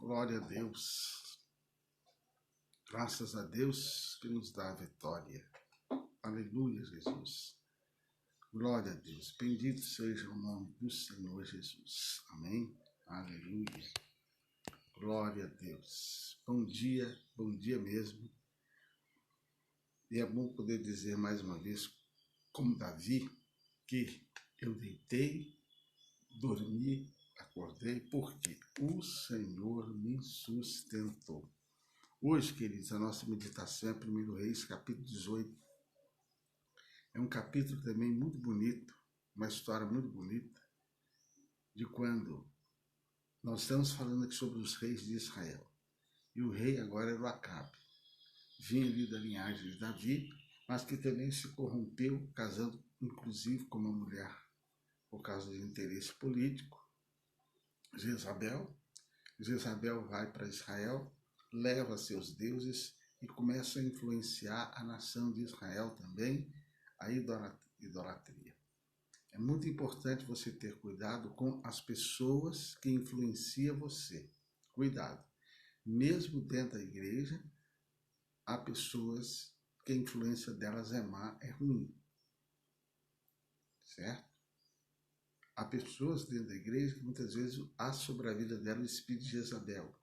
Glória a Deus. Graças a Deus que nos dá a vitória. Aleluia, Jesus. Glória a Deus. Bendito seja o nome do Senhor Jesus. Amém. Aleluia. Glória a Deus. Bom dia mesmo. E é bom poder dizer mais uma vez, como Davi, que eu deitei, dormi, acordei, porque o Senhor me sustentou. Hoje, queridos, a nossa meditação é 1 Reis, capítulo 18. É um capítulo também muito bonito, uma história muito bonita, de quando nós estamos falando aqui sobre os reis de Israel. E o rei agora era o Acabe. Vinha ali da linhagem de Davi, mas que também se corrompeu, casando inclusive com uma mulher por causa de interesse político. Jezabel vai para Israel, leva seus deuses e começa a influenciar a nação de Israel também, a idolatria. É muito importante você ter cuidado com as pessoas que influenciam você. Cuidado. Mesmo dentro da igreja, há pessoas que a influência delas é má, é ruim. Certo? Há pessoas dentro da igreja que muitas vezes há sobre a vida dela o espírito de Jezabel.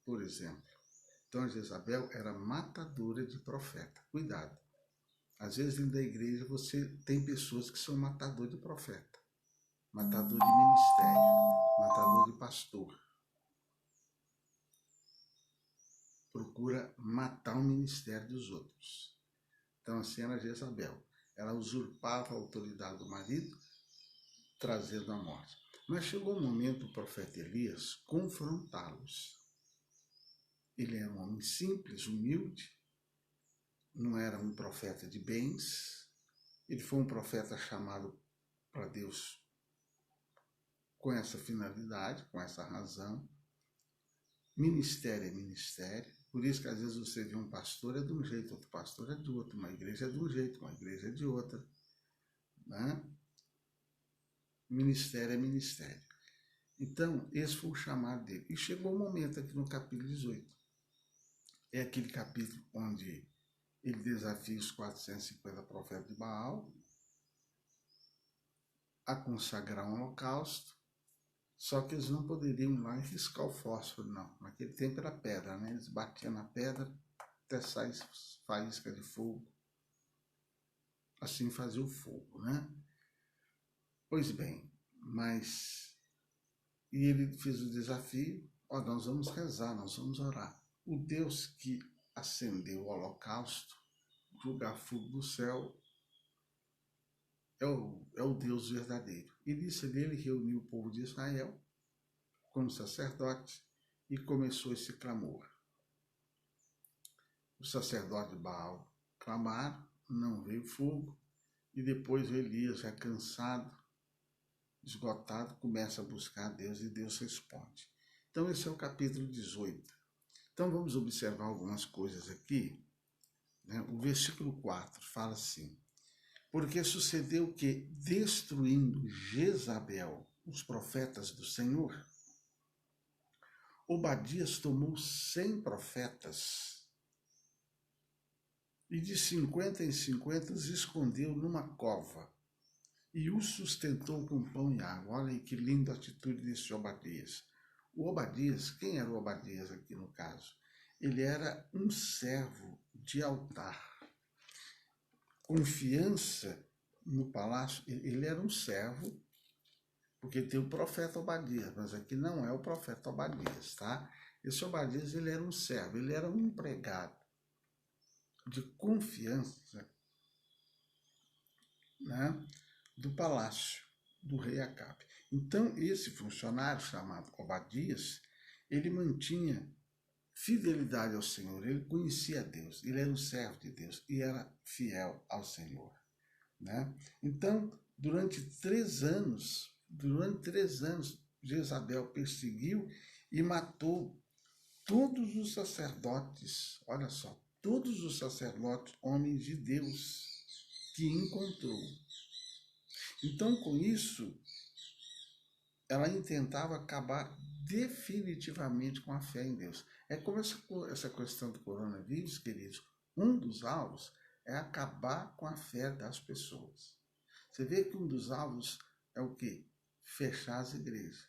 Por exemplo. Então a Jezabel era matadora de profeta. Cuidado. Às vezes dentro da igreja você tem pessoas que são matador de profeta. Matador de ministério. Matador de pastor. Procura matar o ministério dos outros. Então assim era Jezabel. Ela usurpava a autoridade do marido, trazendo a morte. Mas chegou o momento do profeta Elias confrontá-los. Ele era um homem simples, humilde, não era um profeta de bens, ele foi um profeta chamado para Deus com essa finalidade, com essa razão. Ministério é ministério, por isso que às vezes você vê um pastor é de um jeito, outro pastor é de outro, uma igreja é de um jeito, uma igreja é de outra, né? Ministério é ministério. Então, esse foi o chamado dele. E chegou o momento aqui no capítulo 18. É aquele capítulo onde ele desafia os 450 profetas de Baal a consagrar um holocausto, só que eles não poderiam ir lá e riscar o fósforo, não. Naquele tempo era pedra, né? Eles batiam na pedra até sair faísca de fogo. Assim fazia o fogo, né? Pois bem, e ele fez o desafio, nós vamos rezar, nós vamos orar. O Deus que acendeu o holocausto, jogar fogo do céu, é o Deus verdadeiro. E nisso ele reuniu o povo de Israel como sacerdote e começou esse clamor. O sacerdote de Baal clamaram, não veio fogo, e depois Elias, já cansado, esgotado, começa a buscar a Deus e Deus responde. Então esse é o capítulo 18. Então vamos observar algumas coisas aqui. Né? O versículo 4 fala assim: porque sucedeu que, destruindo Jezabel, os profetas do Senhor, Obadias tomou 100 profetas e de 50 em 50 os escondeu numa cova e os sustentou com pão e água. Olha aí que linda atitude desse Obadias. O Obadias, quem era o Obadias aqui no caso? Ele era um servo de altar. Confiança no palácio, ele era um servo, porque tem o profeta Obadias, mas aqui não é o profeta Obadias, tá? Esse Obadias, ele era um servo, ele era um empregado de confiança, né, do palácio do rei Acabe. Então, esse funcionário chamado Obadias, ele mantinha fidelidade ao Senhor, ele conhecia Deus, ele era um servo de Deus e era fiel ao Senhor, né? Então, durante 3 anos, Jezabel perseguiu e matou todos os sacerdotes, olha só, todos os sacerdotes, homens de Deus, que encontrou. Então, com isso, ela intentava acabar definitivamente com a fé em Deus. É como essa questão do coronavírus, queridos, um dos alvos é acabar com a fé das pessoas. Você vê que um dos alvos é o quê? Fechar as igrejas.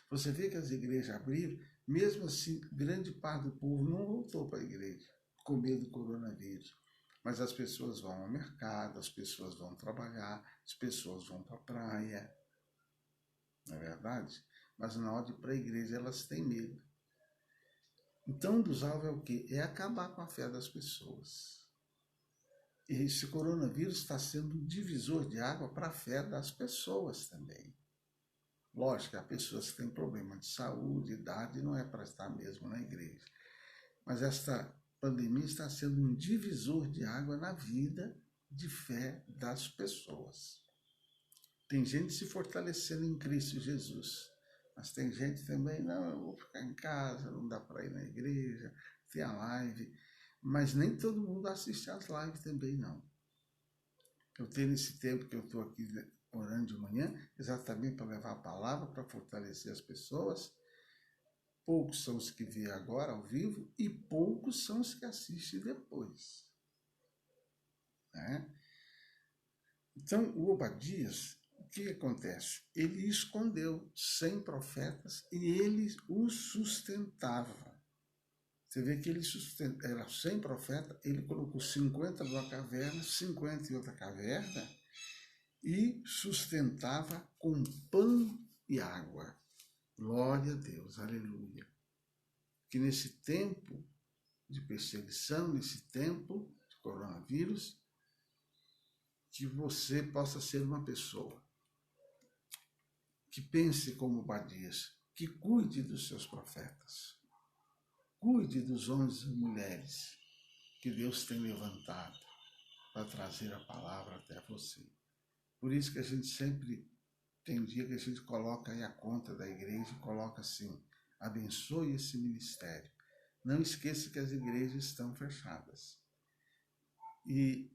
Você vê que as igrejas abriram, mesmo assim, grande parte do povo não voltou para a igreja, com medo do coronavírus. Mas as pessoas vão ao mercado, as pessoas vão trabalhar, as pessoas vão para a praia. Não é verdade? Mas na hora de ir para a igreja, elas têm medo. Então, um dos alvos é o quê? É acabar com a fé das pessoas. E esse coronavírus está sendo um divisor de água para a fé das pessoas também. Lógico que há pessoas que têm problema de saúde, idade, não é para estar mesmo na igreja. Mas esta pandemia está sendo um divisor de água na vida de fé das pessoas. Tem gente se fortalecendo em Cristo Jesus. Mas tem gente também, não, eu vou ficar em casa, não dá para ir na igreja, tem a live. Mas nem todo mundo assiste às lives também, não. Eu tenho esse tempo que eu estou aqui orando de manhã, exatamente para levar a palavra, para fortalecer as pessoas. Poucos são os que vêem agora ao vivo e poucos são os que assistem depois. Né? Então, o Obadias, o que acontece? Ele escondeu 100 profetas e ele os sustentava. Você vê que ele era 100 profetas, ele colocou 50 numa caverna, 50 em outra caverna e sustentava com pão e água. Glória a Deus, aleluia. Que nesse tempo de perseguição, nesse tempo de coronavírus, que você possa ser uma pessoa que pense como Obadias, que cuide dos seus profetas, cuide dos homens e mulheres que Deus tem levantado para trazer a palavra até você. Por isso que a gente sempre tem dia que a gente coloca aí a conta da igreja e coloca assim, abençoe esse ministério. Não esqueça que as igrejas estão fechadas. E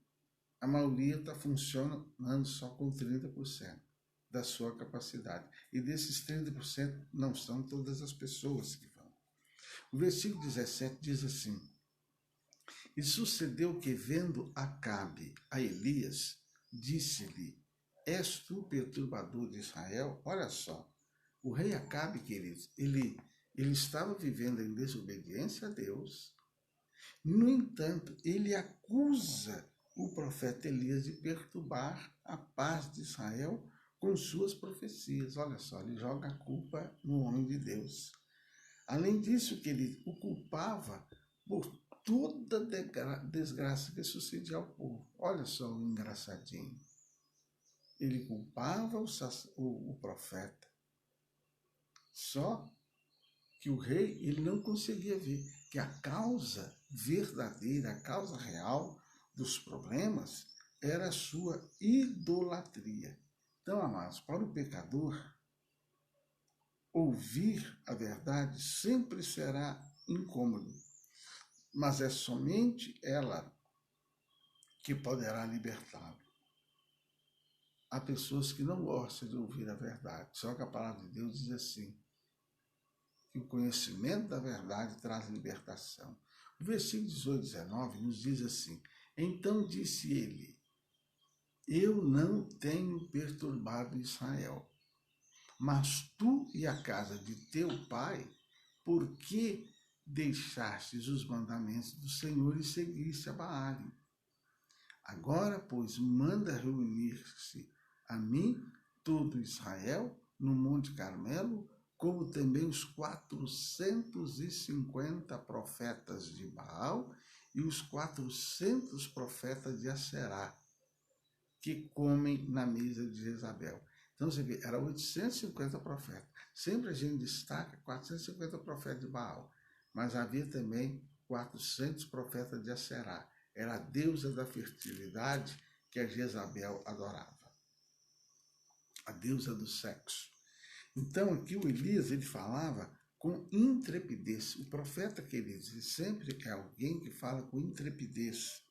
a maioria está funcionando só com 30% da sua capacidade. E desses 30% não são todas as pessoas que vão. O versículo 17 diz assim, e sucedeu que, vendo Acabe a Elias, disse-lhe, és tu perturbador de Israel? Olha só, o rei Acabe, queridos, ele estava vivendo em desobediência a Deus. No entanto, ele acusa o profeta Elias de perturbar a paz de Israel com suas profecias. Olha só, ele joga a culpa no homem de Deus. Além disso, que ele o culpava por toda desgraça que sucedia ao povo. Olha só o engraçadinho. Ele culpava o profeta. Só que o rei ele não conseguia ver que a causa verdadeira, a causa real dos problemas era a sua idolatria. Então, amados, para o pecador, ouvir a verdade sempre será incômodo, mas é somente ela que poderá libertá-lo. Há pessoas que não gostam de ouvir a verdade, só que a palavra de Deus diz assim, que o conhecimento da verdade traz libertação. O versículo 18 e 19 nos diz assim, então disse ele, eu não tenho perturbado Israel, mas tu e a casa de teu pai, por que deixastes os mandamentos do Senhor e seguiste a Baale? Agora, pois, manda reunir-se a mim todo Israel no Monte Carmelo, como também os 450 profetas de Baal e os 400 profetas de Aserá, que comem na mesa de Jezabel. Então você vê, era 850 profetas. Sempre a gente destaca 450 profetas de Baal, mas havia também 400 profetas de Aserá. Era a deusa da fertilidade que a Jezabel adorava. A deusa do sexo. Então aqui o Elias ele falava com intrepidez. O profeta, queridos, ele sempre é alguém que fala com intrepidez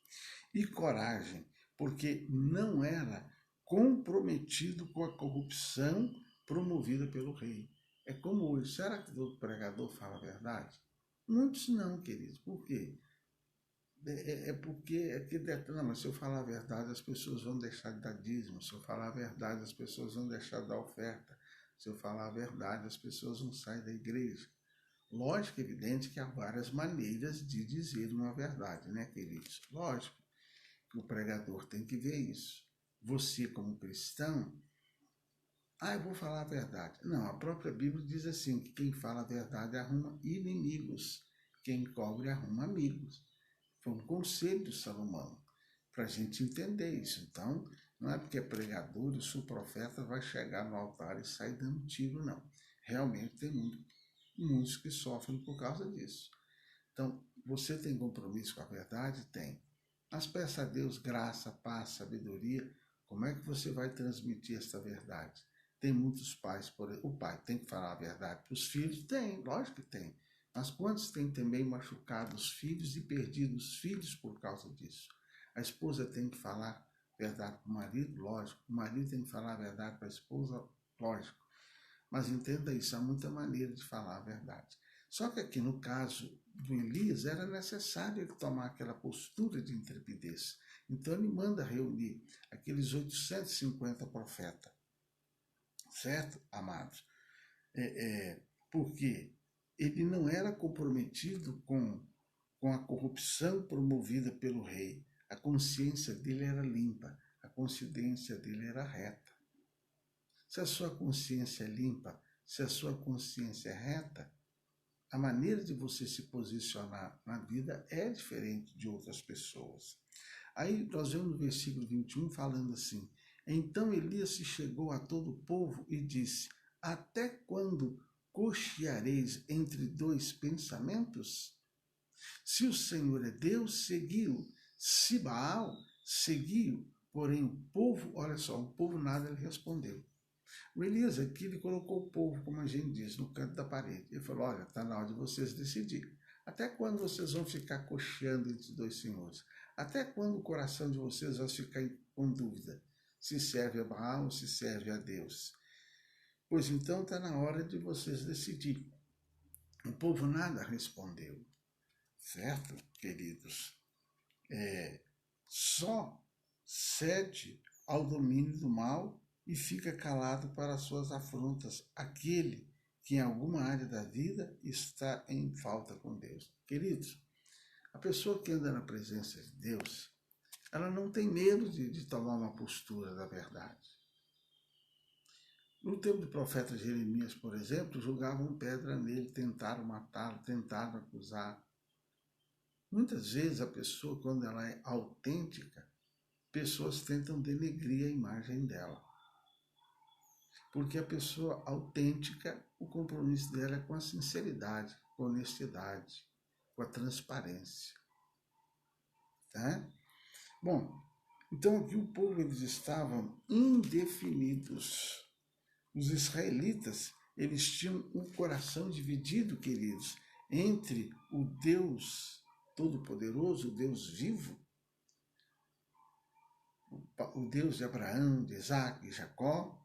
e coragem, porque não era comprometido com a corrupção promovida pelo rei. É como hoje. Será que o pregador fala a verdade? Muitos não, queridos. Por quê? Não, mas se eu falar a verdade, as pessoas vão deixar de dar dízimo. Se eu falar a verdade, as pessoas vão deixar de dar oferta. Se eu falar a verdade, as pessoas vão sair da igreja. Lógico, evidente que há várias maneiras de dizer uma verdade, né, queridos? Lógico que o pregador tem que ver isso. Você, como cristão, eu vou falar a verdade. Não, a própria Bíblia diz assim, que quem fala a verdade arruma inimigos, quem cobre arruma amigos. Foi um conselho de Salomão, para a gente entender isso. Então, não é porque é pregador, o seu profeta vai chegar no altar e sair dando tiro, não. Realmente tem muitos que sofrem por causa disso. Então, você tem compromisso com a verdade? Tem. Mas peça a Deus graça, paz, sabedoria. Como é que você vai transmitir esta verdade? Tem muitos pais, o pai tem que falar a verdade para os filhos? Tem, lógico que tem. Mas quantos têm também machucado os filhos e perdido os filhos por causa disso? A esposa tem que falar a verdade para o marido? Lógico. O marido tem que falar a verdade para a esposa? Lógico. Mas entenda isso, há muita maneira de falar a verdade. Só que aqui no caso do Elias, era necessário ele tomar aquela postura de intrepidez. Então ele manda reunir aqueles 850 profetas. Certo, amados? Porque ele não era comprometido com a corrupção promovida pelo rei. A consciência dele era limpa, a consciência dele era reta. Se a sua consciência é limpa, se a sua consciência é reta, a maneira de você se posicionar na vida é diferente de outras pessoas. Aí nós vemos no versículo 21 falando assim: então Elias se chegou a todo o povo e disse: até quando cocheareis entre dois pensamentos? Se o Senhor é Deus, seguiu. Se Baal, seguiu. Porém o povo, olha só, o povo nada lhe respondeu. O Elias aqui, ele colocou o povo, como a gente diz, no canto da parede. Ele falou: olha, está na hora de vocês decidirem. Até quando vocês vão ficar cocheando entre dois senhores? Até quando o coração de vocês vai ficar com dúvida? Se serve a Baal ou se serve a Deus? Pois então está na hora de vocês decidirem. O povo nada respondeu. Certo, queridos? Só cede ao domínio do mal e fica calado para as suas afrontas aquele que em alguma área da vida está em falta com Deus. Queridos, a pessoa que anda na presença de Deus, ela não tem medo de tomar uma postura da verdade. No tempo do profeta Jeremias, por exemplo, jogavam pedra nele, tentaram matá-lo, tentaram acusar. Muitas vezes a pessoa, quando ela é autêntica, pessoas tentam denegrir a imagem dela. Porque a pessoa autêntica, o compromisso dela é com a sinceridade, com a honestidade, com a transparência. Tá? Bom, então aqui o povo, eles estavam indefinidos. Os israelitas, eles tinham um coração dividido, queridos, entre o Deus Todo-Poderoso, o Deus vivo, o Deus de Abraão, de Isaac e Jacó,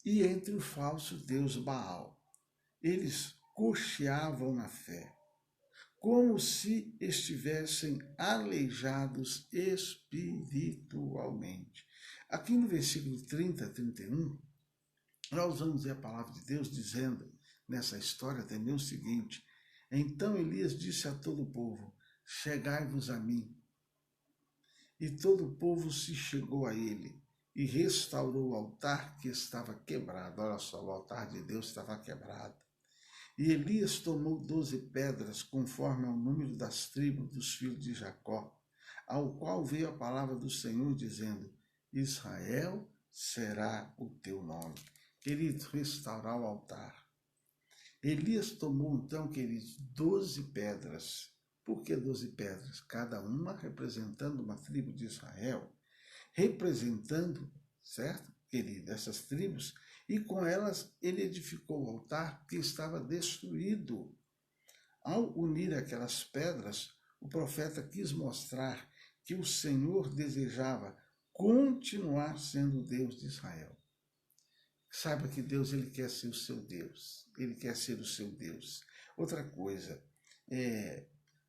e entre o falso Deus Baal. Eles cocheavam na fé, como se estivessem aleijados espiritualmente. Aqui no versículo 30 a 31, nós vamos ver a palavra de Deus dizendo, nessa história também o seguinte: então Elias disse a todo o povo: chegai-vos a mim. E todo o povo se chegou a ele e restaurou o altar que estava quebrado. Olha só, o altar de Deus estava quebrado. E Elias tomou 12 pedras, conforme ao número das tribos dos filhos de Jacó, ao qual veio a palavra do Senhor, dizendo: Israel será o teu nome. Queridos, restaurar o altar. Elias tomou então, queridos, 12 pedras. Por que 12 pedras? Cada uma representando uma tribo de Israel, representando, certo, querido, essas tribos, e com elas ele edificou o altar que estava destruído. Ao unir aquelas pedras, o profeta quis mostrar que o Senhor desejava continuar sendo o Deus de Israel. Saiba que Deus, ele quer ser o seu Deus. Ele quer ser o seu Deus. Outra coisa,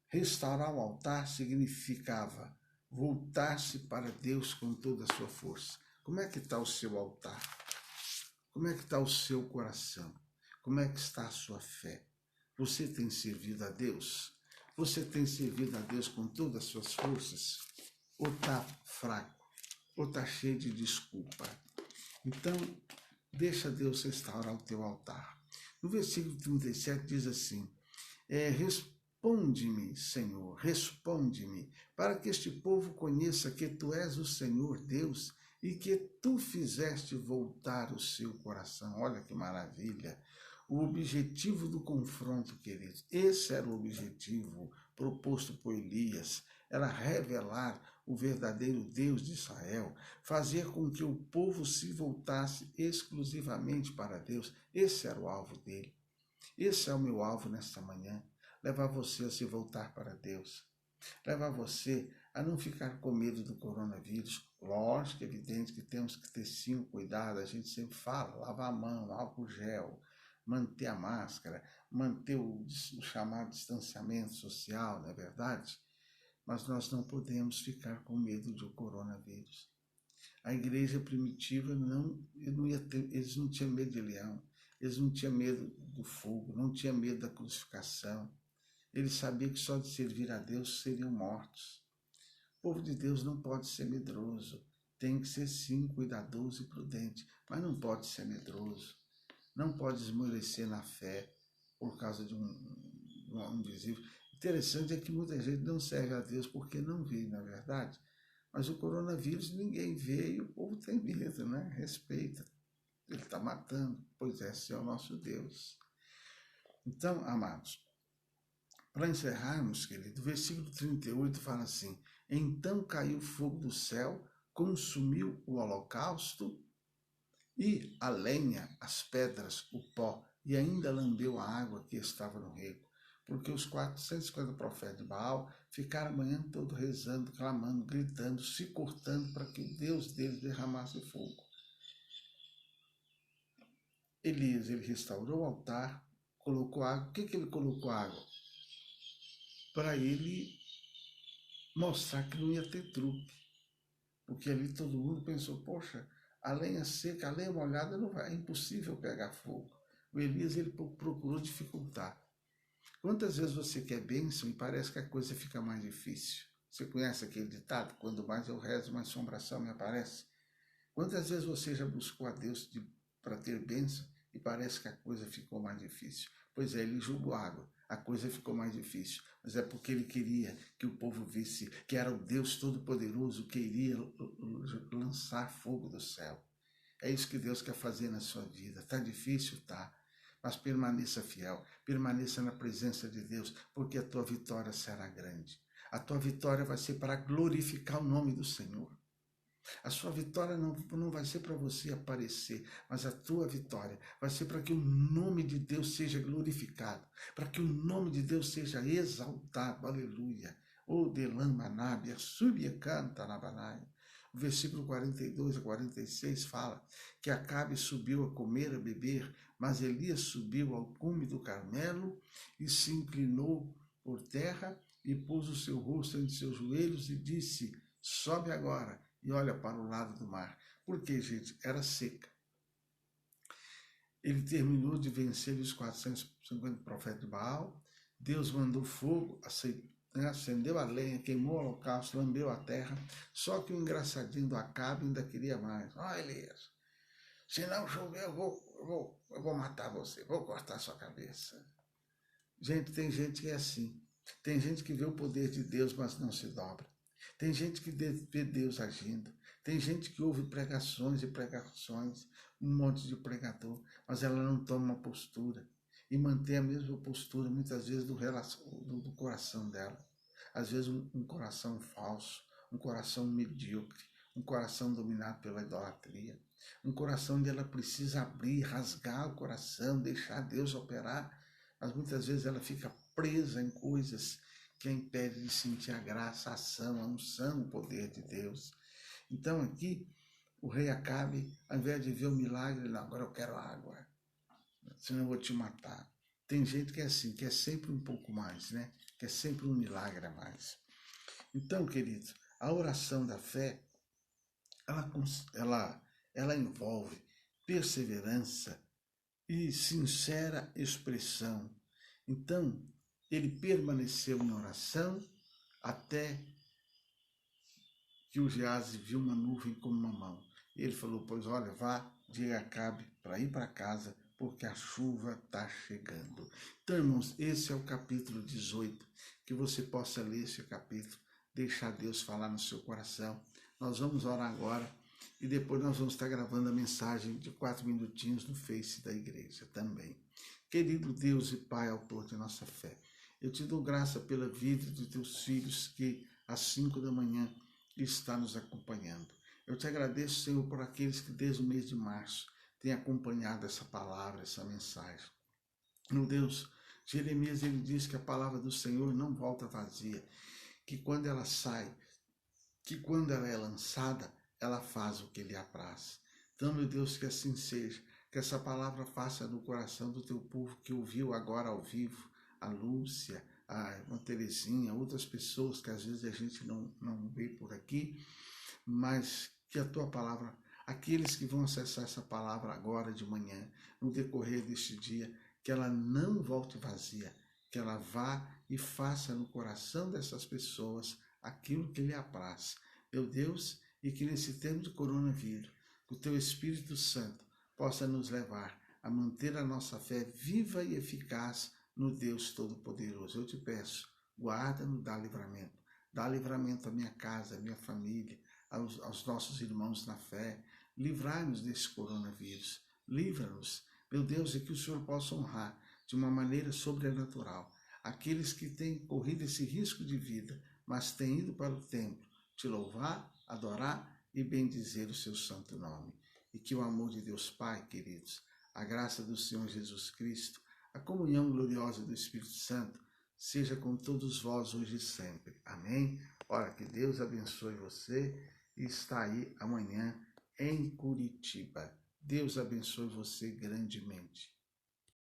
restaurar o altar significava voltar-se para Deus com toda a sua força. Como é que está o seu altar? Como é que está o seu coração? Como é que está a sua fé? Você tem servido a Deus? Você tem servido a Deus com todas as suas forças? Ou está fraco? Ou está cheio de desculpa? Então, deixa Deus restaurar o teu altar. No versículo 37 diz assim, responde-me, Senhor, responde-me, para que este povo conheça que Tu és o Senhor Deus e que Tu fizeste voltar o seu coração. Olha que maravilha! O objetivo do confronto, queridos, esse era o objetivo proposto por Elias, era revelar o verdadeiro Deus de Israel, fazer com que o povo se voltasse exclusivamente para Deus. Esse era o alvo dele. Esse é o meu alvo nesta manhã, levar você a se voltar para Deus, levar você a não ficar com medo do coronavírus. Lógico, é evidente que temos que ter sim cuidado, a gente sempre fala, lavar a mão, álcool gel, manter a máscara, manter o chamado distanciamento social, não é verdade? Mas nós não podemos ficar com medo do coronavírus. A igreja primitiva eles não tinham medo de leão, eles não tinham medo do fogo, não tinham medo da crucificação. Eles sabiam que só de servir a Deus seriam mortos. O povo de Deus não pode ser medroso, tem que ser sim cuidadoso e prudente, mas não pode ser medroso, não pode esmorecer na fé por causa de um invisível. Interessante é que muita gente não serve a Deus porque não vê, na verdade. Mas o coronavírus ninguém vê e o povo tem medo, né? Respeita. Ele está matando, pois esse é o nosso Deus. Então, amados, para encerrarmos, querido, o versículo 38 fala assim, então caiu fogo do céu, consumiu o holocausto e a lenha, as pedras, o pó, e ainda lambeu a água que estava no rego. Porque os 450 profetas de Baal ficaram a manhã todo rezando, clamando, gritando, se cortando para que o Deus deles derramasse fogo. Elias, ele restaurou o altar, colocou água. O que ele colocou água? Para ele mostrar que não ia ter truque. Porque ali todo mundo pensou, poxa, a lenha seca, a lenha molhada não vai, é impossível pegar fogo. O Elias, ele procurou dificultar. Quantas vezes você quer bênção e parece que a coisa fica mais difícil? Você conhece aquele ditado? Quando mais eu rezo, mais assombração me aparece. Quantas vezes você já buscou a Deus para ter bênção e parece que a coisa ficou mais difícil? Pois é, ele jogou água, a coisa ficou mais difícil. Mas é porque ele queria que o povo visse que era o Deus Todo-Poderoso que iria lançar fogo do céu. É isso que Deus quer fazer na sua vida. Está difícil? Tá. Mas permaneça fiel, permaneça na presença de Deus, porque a tua vitória será grande. A tua vitória vai ser para glorificar o nome do Senhor. A sua vitória não vai ser para você aparecer, mas a tua vitória vai ser para que o nome de Deus seja glorificado, para que o nome de Deus seja exaltado. Aleluia. O delama nábia, subia canta na banai. O versículo 42 a 46 fala que Acabe subiu a comer, a beber, mas Elias subiu ao cume do Carmelo e se inclinou por terra e pôs o seu rosto entre seus joelhos e disse, sobe agora e olha para o lado do mar. Porque, gente, era seca. Ele terminou de vencer os 450 profetas de Baal, Deus mandou fogo, acendeu a lenha, queimou o holocausto, lambeu a terra, só que o engraçadinho do Acabe ainda queria mais. Elias, se não chover, eu vou matar você, vou cortar sua cabeça. Gente, tem gente que é assim. Tem gente que vê o poder de Deus, mas não se dobra. Tem gente que vê Deus agindo. Tem gente que ouve pregações e pregações, um monte de pregador, mas ela não toma uma postura e mantém a mesma postura, muitas vezes, do coração dela. Às vezes um coração falso, um coração medíocre, um coração dominado pela idolatria, um coração onde ela precisa abrir, rasgar o coração, deixar Deus operar, mas muitas vezes ela fica presa em coisas que a impede de sentir a graça, a ação, a unção, o poder de Deus. Então aqui, o rei Acabe, ao invés de ver o milagre, não, agora eu quero água, senão eu vou te matar. Tem gente que é assim, quer sempre um pouco mais, né? Quer sempre um milagre a mais. Então, queridos, a oração da fé, ela envolve perseverança e sincera expressão. Então, ele permaneceu em oração até que o Geazi viu uma nuvem como uma mão. Ele falou, pois olha, vá, diga a Acabe para ir para casa, porque a chuva está chegando. Então, irmãos, esse é o capítulo 18. Que você possa ler esse capítulo, deixar Deus falar no seu coração. Nós vamos orar agora e depois nós vamos estar gravando a mensagem de 4 minutinhos no Face da igreja também. Querido Deus e Pai, autor de nossa fé, eu te dou graça pela vida dos teus filhos que às 5 da manhã está nos acompanhando. Eu te agradeço, Senhor, por aqueles que desde o mês de março têm acompanhado essa palavra, essa mensagem. Meu Deus, Jeremias ele diz que a palavra do Senhor não volta vazia, que quando ela sai, que quando ela é lançada, ela faz o que lhe apraz. Então, meu Deus, que assim seja, que essa palavra faça no coração do teu povo que ouviu agora ao vivo, a Lúcia, a Terezinha, outras pessoas que às vezes a gente não vê por aqui, mas que a tua palavra, aqueles que vão acessar essa palavra agora de manhã, no decorrer deste dia, que ela não volte vazia, que ela vá e faça no coração dessas pessoas aquilo que lhe apraz. Meu Deus, e que nesse tempo de coronavírus, o teu Espírito Santo possa nos levar a manter a nossa fé viva e eficaz no Deus Todo-Poderoso. Eu te peço, guarda-nos, dá livramento à minha casa, à minha família, aos nossos irmãos na fé, livrai-nos desse coronavírus, livra-nos, meu Deus, e que o Senhor possa honrar de uma maneira sobrenatural aqueles que têm corrido esse risco de vida, mas têm ido para o templo te louvar, adorar e bendizer o seu santo nome. E que o amor de Deus Pai, queridos, a graça do Senhor Jesus Cristo, a comunhão gloriosa do Espírito Santo, seja com todos vós hoje e sempre. Amém? Ora, que Deus abençoe você e está aí amanhã em Curitiba. Deus abençoe você grandemente.